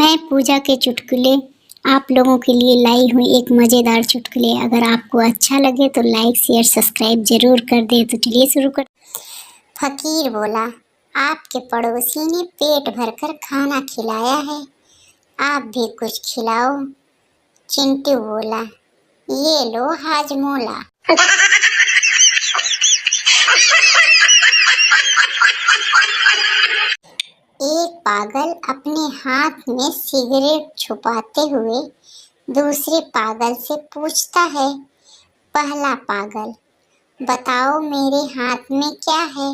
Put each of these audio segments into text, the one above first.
मैं पूजा के चुटकुले आप लोगों के लिए लाई हूँ एक मज़ेदार चुटकुले। अगर आपको अच्छा लगे तो लाइक शेयर सब्सक्राइब जरूर कर दें। तो चलिए शुरू कर। फकीर बोला, आपके पड़ोसी ने पेट भरकर खाना खिलाया है, आप भी कुछ खिलाओ। चिंटू बोला, ये लो हाजमोला। एक पागल अपने हाथ में सिगरेट छुपाते हुए दूसरे पागल से पूछता है। पहला पागल, बताओ मेरे हाथ में क्या है?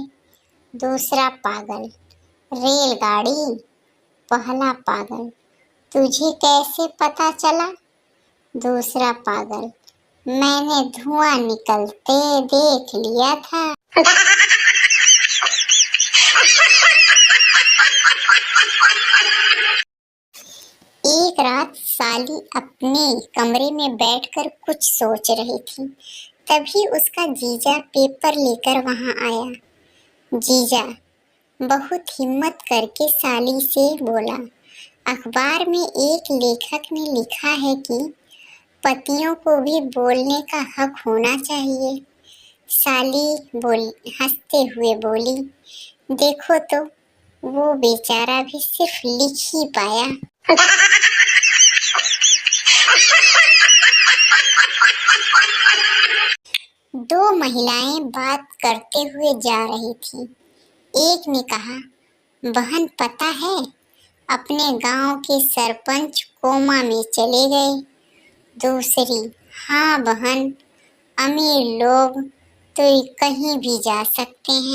दूसरा पागल, रेलगाड़ी। पहला पागल, तुझे कैसे पता चला? दूसरा पागल, मैंने धुआं निकलते देख लिया था। एक रात साली अपने कमरे में बैठकर कुछ सोच रही थी। तभी उसका जीजा पेपर लेकर वहां आया। जीजा बहुत हिम्मत करके साली से बोला, अखबार में एक लेखक ने लिखा है कि पतियों को भी बोलने का हक होना चाहिए। साली हंसते हुए बोली, देखो तो वो बेचारा भी सिर्फ लिख ही पाया। दो महिलाएं बात करते हुए जा रही थी। एक ने कहा, बहन पता है, अपने गांव के सरपंच कोमा में चले गए। दूसरी, हाँ बहन, अमीर लोग तो कहीं भी जा सकते हैं।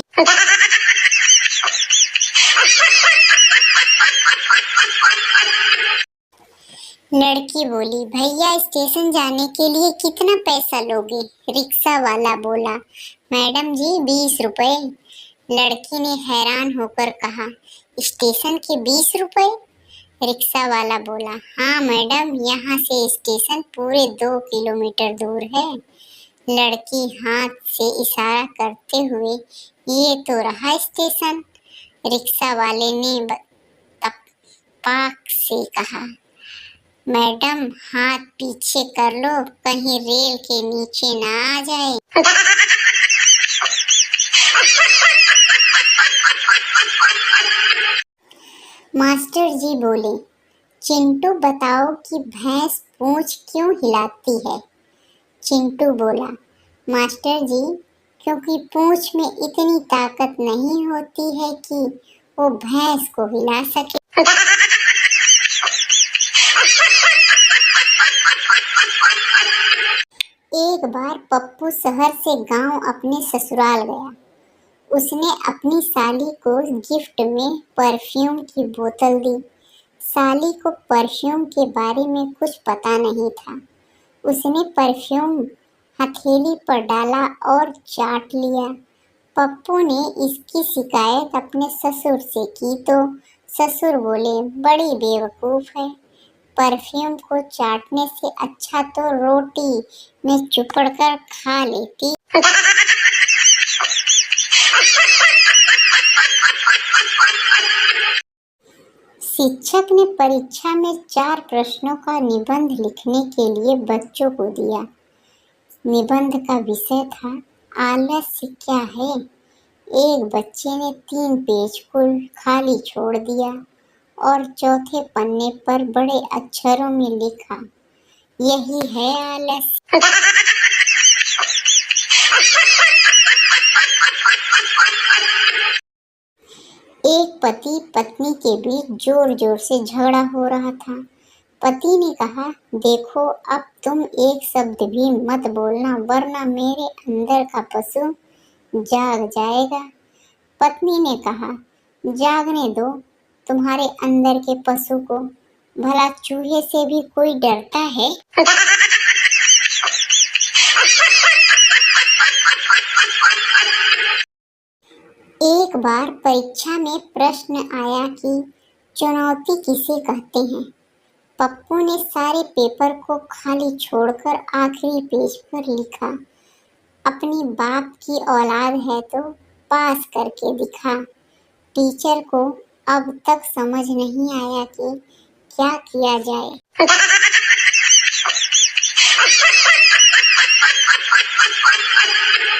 लड़की बोली, भैया स्टेशन जाने के लिए कितना पैसा लोगे? रिक्शा वाला बोला, मैडम जी 20 रुपए। लड़की ने हैरान होकर कहा, स्टेशन के 20 रुपए? रिक्शा वाला बोला, हाँ मैडम, यहाँ से स्टेशन पूरे 2 किलोमीटर दूर है। लड़की हाथ से इशारा करते हुए, ये तो रहा स्टेशन। रिक्शा वाले ने तपाक से कहा, मैडम हाथ पीछे कर लो, कहीं रेल के नीचे ना आ जाए। मास्टर जी बोले, चिंटू बताओ कि भैंस पूंछ क्यों हिलाती है? चिंटू बोला, मास्टर जी, क्योंकि पूंछ में इतनी ताकत नहीं होती है कि वो भैंस को हिला सके। एक बार पप्पू शहर से गांव अपने ससुराल गया। उसने अपनी साली को गिफ्ट में परफ्यूम की बोतल दी। साली को परफ्यूम के बारे में कुछ पता नहीं था। उसने परफ्यूम हथेली पर डाला और चाट लिया। पप्पू ने इसकी शिकायत अपने ससुर से की तो ससुर बोले, बड़ी बेवकूफ है, परफ्यूम को चाटने से अच्छा तो रोटी में चुपड़कर खा लेती। शिक्षक ने परीक्षा में 4 प्रश्नों का निबंध लिखने के लिए बच्चों को दिया। निबंध का विषय था, आलस्य क्या है? एक बच्चे ने 3 पेज को खाली छोड़ दिया और चौथे पन्ने पर बड़े अक्षरों में लिखा, यही है आलस्य। एक पति पत्नी के बीच जोर जोर से झगड़ा हो रहा था। पति ने कहा, देखो अब तुम एक शब्द भी मत बोलना, वरना मेरे अंदर का पशु जाग जाएगा। पत्नी ने कहा, जागने दो तुम्हारे अंदर के पशु को, भला चूहे से भी कोई डरता है? एक बार परीक्षा में प्रश्न आया कि चुनौती किसे कहते हैं। पप्पू ने सारे पेपर को खाली छोड़कर आखिरी पेज पर लिखा, अपनी बाप की औलाद है तो पास करके दिखा। टीचर को अब तक समझ नहीं आया कि क्या किया जाए।